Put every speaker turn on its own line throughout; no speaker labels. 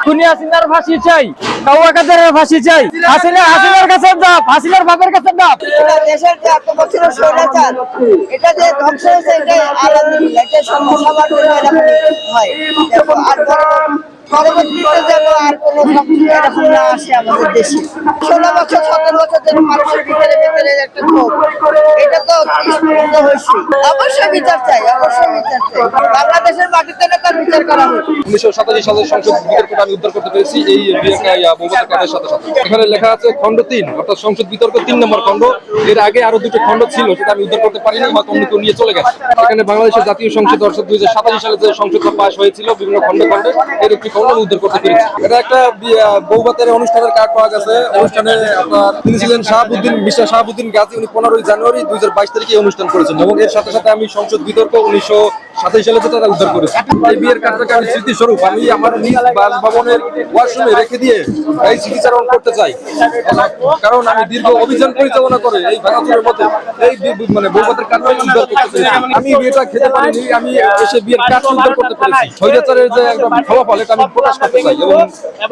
দুনিয়া সিনার ফাঁসি চাই, কাউয়া কাদের ফাঁসি চাই, হাসিনার কাছে দাও, হাসিনার বাপের কাছে দাও।
দেশের যে এত বছর স্বৈরাচার, এটা যে ধ্বংস হয়েছে, এটাই আলহামদুলিল্লাহ, এটা সবার জন্য এরকম হয়। আর পরবর্তীতে যেন আর কোনো এরকম না আসে আমাদের দেশে। 16 বছর 17 বছর যেন মানুষের ভিতরে ভিতরে একটা ক্ষোভ, এটা তো স্ফুটিত হয়েছে। অবশ্যই বিচার চাই, অবশ্যই বিচার চাই। বাংলাদেশের মাটিতে তার বিচার করা হোক।
1987 সালের সংসদ বিতর্কটা আমি উদ্ধার করতে পেরেছি এই বৌবাতের কাজের সাথে সাথে। এখানে লেখা আছে খণ্ড 3, অর্থাৎ সংসদ বিতর্ক 3 নম্বর খণ্ড। এর আগে আরো দুটো খণ্ড ছিল, সেটা আমি উদ্ধার করতে পারিনি, হয়তো অন্য কেউ নিয়ে চলে গেছে। এখানে বাংলাদেশের জাতীয় সংসদ অর্থাৎ 2087 সালে যে সংসদটা পাস হয়েছিল বিভিন্ন খণ্ডে খণ্ডে, এর একটি খণ্ড উদ্ধার করতে পেরেছি। এটা একটা বৌবাতের অনুষ্ঠানের কার্ড পাওয়া গেছে। অনুষ্ঠানে আপনার তিনি ছিলেন শাহাবুদ্দিন, মিস্টার শাহাবুদ্দিন গাজী। উনি 15 জানুয়ারি 2022 তারিখে অনুষ্ঠান করেছেন এবং এর সাথে সাথে আমি সংসদ বিতর্ক 1927 সালে যেটা উদ্ধার করেছি। এই বিয়ের কার্ডটাকে আমি স্মৃতিস্বরূপ আমি আমার নিজ বাসভবনের ওয়াশরুমে রেখে দিয়ে এই স্মৃতিচারণ করতে চাই, কারণ আমি দীর্ঘ অভিযান পরিচালনা করে এই ভাঙাচুরের মধ্যে এই মানে বৌবাতের কার্ডটা উদ্ধার করতে পেরেছি। আমি বিয়েটা খেতে পারিনি, আমি এসে বিয়ের কার্ড উদ্ধার করতে পেরেছি। স্বৈরাচারের যে একটা ফলাফল, এটা আমি প্রকাশ করতে চাই এবং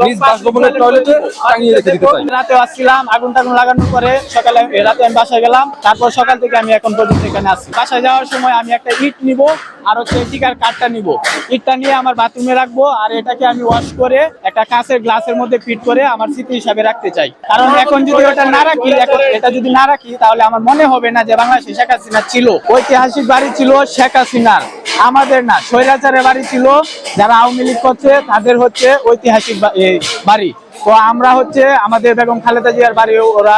নিজ বাসভবনের টয়লেটে টাঙিয়ে রেখে দিতে চাই।
রাতে আসছিলাম, আগুন টাগুন লাগানোর পরে সকালে রাতে আমি বাসায় গেলাম। তারপর সকাল থেকে আমি এখন পর্যন্ত এখানে আসছি। বাসায় যাওয়ার সময় আমি একটা ইট নিব আর হচ্ছে টিকার কার্ডটা নিব। ইটটা নিয়ে আমার বাথরুমে রাখবো আর এটাকে আমি ওয়াশ করে একটা কাঁচের গ্লাসের মধ্যে ফিট করে আমার স্মৃতি হিসাবে রাখতে চাই। কারণ এখন যদি ওটা না রাখি, এটা যদি না রাখি, তাহলে আমার মনে হবে না যে বাংলাদেশে শেখ হাসিনা ছিল। ঐতিহাসিক বাড়ি ছিল শেখ হাসিনার, আমাদের না। স্বৈরাচারের বাড়ি ছিল, যারা আওয়ামী লীগ করছে তাদের হচ্ছে ঐতিহাসিক বাড়ি। তো আমরা হচ্ছে আমাদের বেগম খালেদা জিয়ার বাড়িও ওরা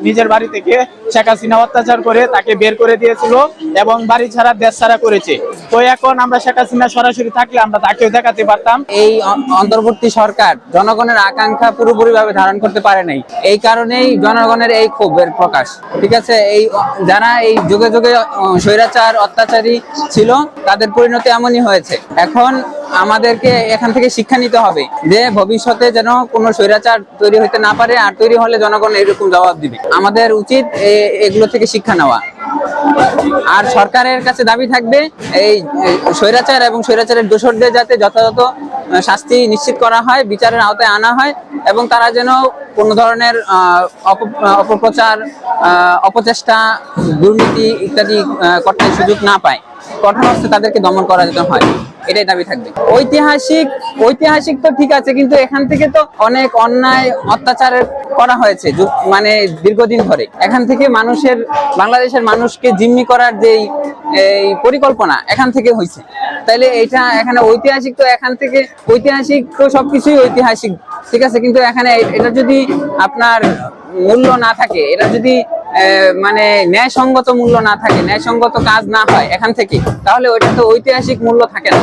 নিজের বাড়ি থেকে শেখ হাসিনা অত্যাচার করে তাকে বের করে দিয়েছিল এবং বাড়ি ছাড়া দেশ ছাড়া করেছে। তো এখন আমরা শেখ হাসিনা সরাসরি থাকলে আমরা তাকেও দেখাতে পারতাম।
এই অন্তর্বর্তী সরকার জনগণের আকাঙ্ক্ষা পুরোপুরি ভাবে ধারণ করতে পারে নাই, এই কারণেই জনগণের এই ক্ষোভের প্রকাশ। ঠিক আছে, এই যারা এই যুগে যুগে স্বৈরাচার অত্যাচারী ছিল তাদের পরিণতি এমনই হয়েছে। এখন আমাদেরকে এখান থেকে শিক্ষা নিতে হবে যে ভবিষ্যতে যেন কোনো স্বৈরাচার তৈরি হইতে না পারে, আর তৈরি হলে জনগণ এরকম জবাব দিবে। আমাদের উচিত এগুলো থেকে শিক্ষা নেওয়া। আর সরকারের কাছে দাবি থাকবে এই স্বৈরাচার এবং স্বৈরাচারের দোষরদের যাতে যথাযথ শাস্তি নিশ্চিত করা হয়, বিচারের আওতায় আনা হয় এবং তারা যেন কোনো ধরনের অপপ্রচার, অপচেষ্টা, দুর্নীতি ইত্যাদি করতে সুযোগ না পায়। কঠোর হস্তে তাদেরকে দমন করা যেতে হয়, এটাই দাবি থাকবে। ঐতিহাসিক তো ঠিক আছে, কিন্তু এখান থেকে তো অনেক অন্যায় অত্যাচার করা হয়েছে মানে দীর্ঘদিন ধরে। এখান থেকে বাংলাদেশের মানুষকে জিম্মি করার যে এই পরিকল্পনা এখান থেকে হয়েছে। তাইলে এটা এখানে ঐতিহাসিক তো সবকিছুই ঐতিহাসিক, ঠিক আছে, কিন্তু এখানে এটা যদি আপনার মূল্য না থাকে, এটা যদি মানে ন্যায়সঙ্গত মূল্য না থাকে, ন্যায়সঙ্গত কাজ না হয় এখান থেকে, তাহলে ওইটা তো ঐতিহাসিক মূল্য থাকে না।